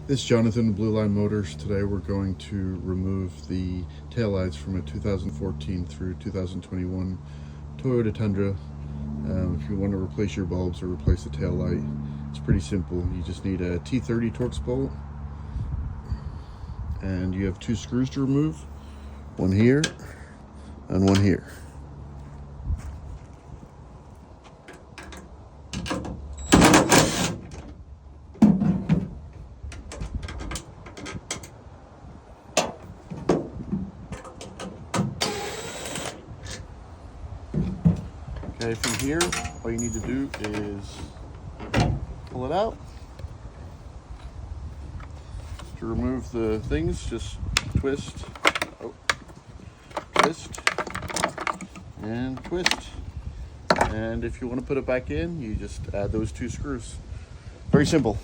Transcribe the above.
This is Jonathan, Blue Line Motors. Today we're going to remove the taillights from a 2014 through 2021 Toyota Tundra. If you want to replace your bulbs or replace the taillight, it's pretty simple. You just need a T30 Torx bolt, and you have two screws to remove, one here and one here. Okay, from here, all you need to do is pull it out. To remove the things, just twist, twist, and twist. And if you want to put it back in, you just add those two screws. Very simple.